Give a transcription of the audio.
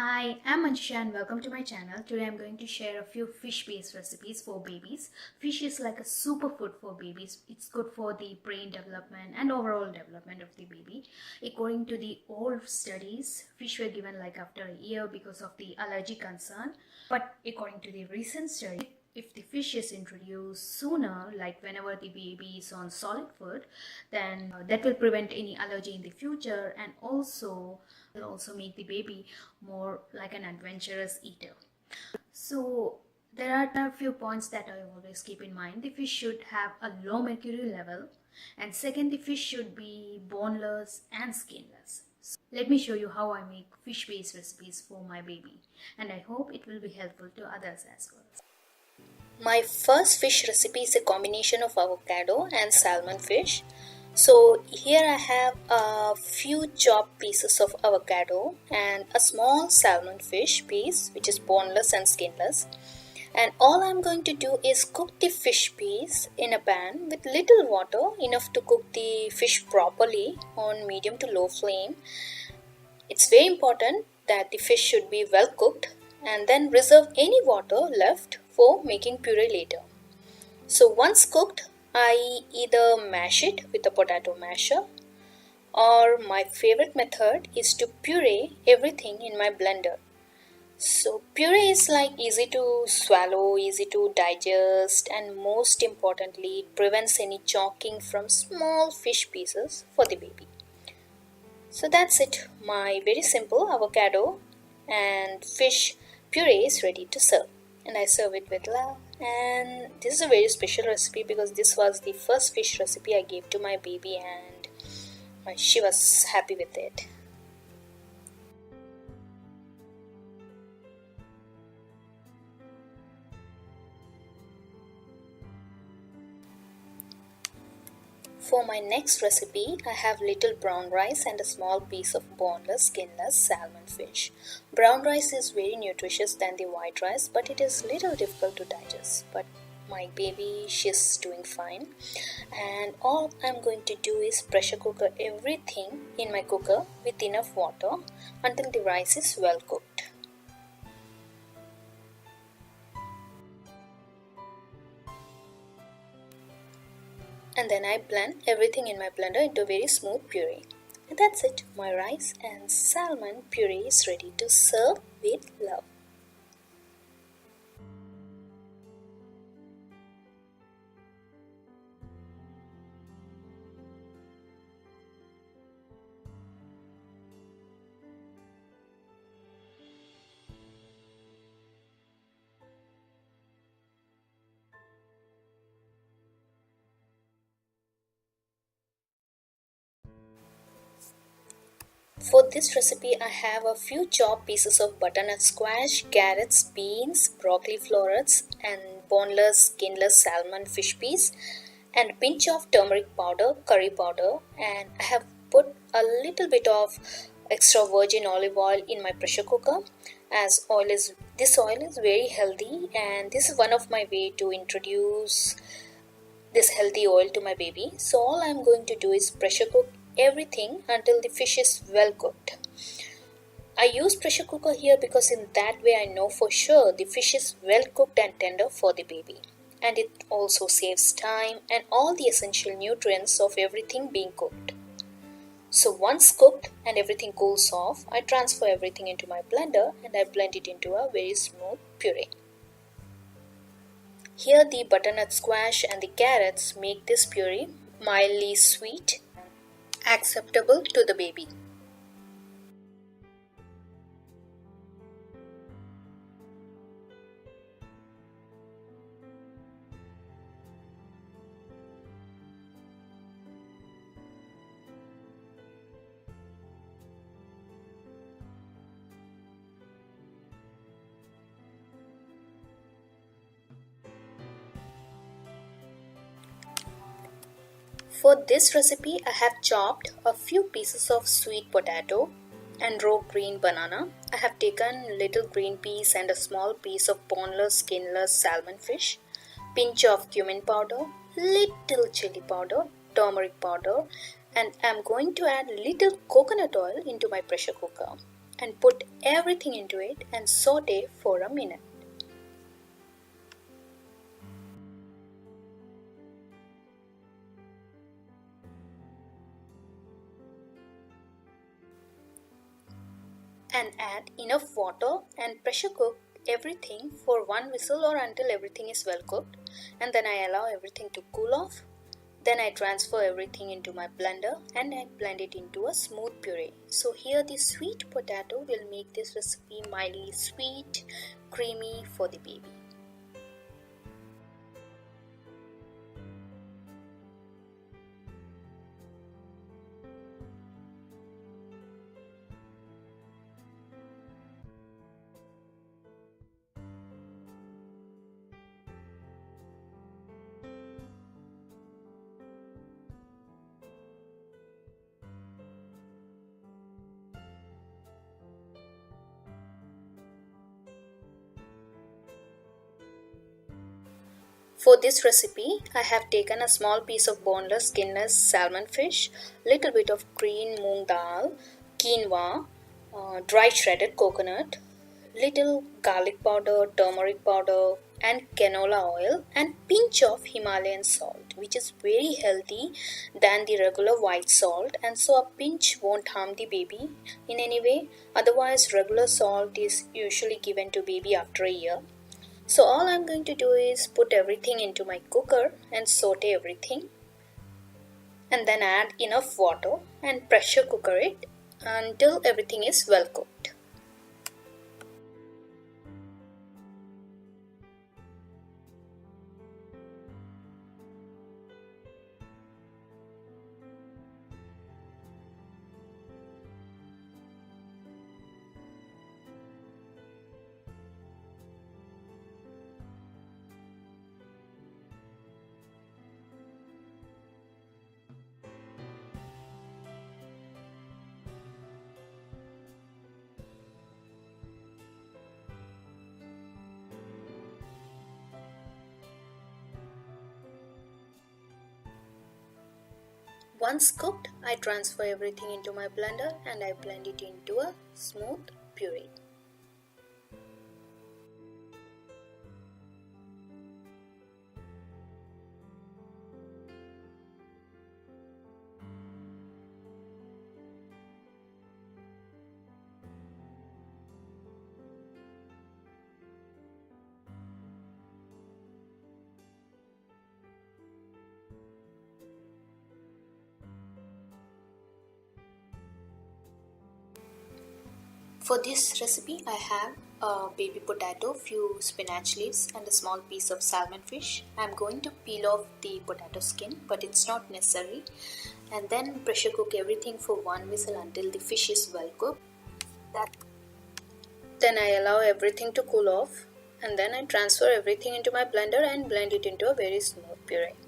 Hi, I'm Anshisha and welcome to my channel. Today I'm going to share a few fish-based recipes for babies. Fish is like a superfood for babies. It's good for the brain development and overall development of the baby. According to the old studies, fish were given like after a year because of the allergy concern. But according to the recent study, if the fish is introduced sooner, like whenever the baby is on solid food, then that will prevent any allergy in the future and also will also make the baby more like an adventurous eater. So there are a few points that I always keep in mind. The fish should have a low mercury level, and second, the fish should be boneless and skinless. So let me show you how I make fish-based recipes for my baby, and I hope it will be helpful to others as well. My first fish recipe is a combination of avocado and salmon fish. So here I have a few chopped pieces of avocado and a small salmon fish piece which is boneless and skinless. And all I'm going to do is cook the fish piece in a pan with little water, enough to cook the fish properly on medium to low flame. It's very important that the fish should be well cooked and then reserve any water left for making puree later. So once cooked, I either mash it with a potato masher, or my favorite method is to puree everything in my blender. So puree is like easy to swallow, easy to digest, and most importantly, it prevents any choking from small fish pieces for the baby. So that's it. My very simple avocado and fish puree is ready to serve. And I serve it with love. And this is a very special recipe because this was the first fish recipe I gave to my baby and she was happy with it. For my next recipe, I have little brown rice and a small piece of boneless, skinless salmon fish. Brown rice is very nutritious than the white rice, but it is little difficult to digest. But my baby, she's doing fine. And all I'm going to do is pressure cooker everything in my cooker with enough water until the rice is well cooked. And then I blend everything in my blender into a very smooth puree. And that's it. My rice and salmon puree is ready to serve with love. For this recipe, I have a few chopped pieces of butternut squash, carrots, beans, broccoli florets, and boneless, skinless salmon fish piece, and a pinch of turmeric powder, curry powder, and I have put a little bit of extra virgin olive oil in my pressure cooker as this oil is very healthy, and this is one of my way to introduce this healthy oil to my baby. So all I'm going to do is pressure cook everything until the fish is well cooked. I use pressure cooker here because in that way I know for sure the fish is well cooked and tender for the baby. And it also saves time and all the essential nutrients of everything being cooked. So once cooked and everything cools off, I transfer everything into my blender and I blend it into a very smooth puree. Here the butternut squash and the carrots make this puree mildly sweet, acceptable to the baby. For this recipe, I have chopped a few pieces of sweet potato and raw green banana. I have taken little green peas and a small piece of boneless, skinless salmon fish, pinch of cumin powder, little chili powder, turmeric powder, and I'm going to add little coconut oil into my pressure cooker. and put everything into it and saute for a minute. And add enough water and pressure cook everything for one whistle or until everything is well cooked, and then I allow everything to cool off. Then I transfer everything into my blender and I blend it into a smooth puree. So here the sweet potato will make this recipe mildly sweet, creamy for the baby. For this recipe, I have taken a small piece of boneless, skinless salmon fish, little bit of green moong dal, quinoa, dry shredded coconut, little garlic powder, turmeric powder, and canola oil, and pinch of Himalayan salt, which is very healthy than the regular white salt, and so a pinch won't harm the baby in any way. Otherwise, regular salt is usually given to baby after a year. So all I'm going to do is put everything into my cooker and saute everything, and then add enough water and pressure cooker it until everything is well cooked. Once cooked, I transfer everything into my blender and I blend it into a smooth puree. For this recipe, I have a baby potato, few spinach leaves, and a small piece of salmon fish. I'm going to peel off the potato skin, but it's not necessary. And then pressure cook everything for one whistle until the fish is well cooked. Then I allow everything to cool off, and then I transfer everything into my blender and blend it into a very smooth puree.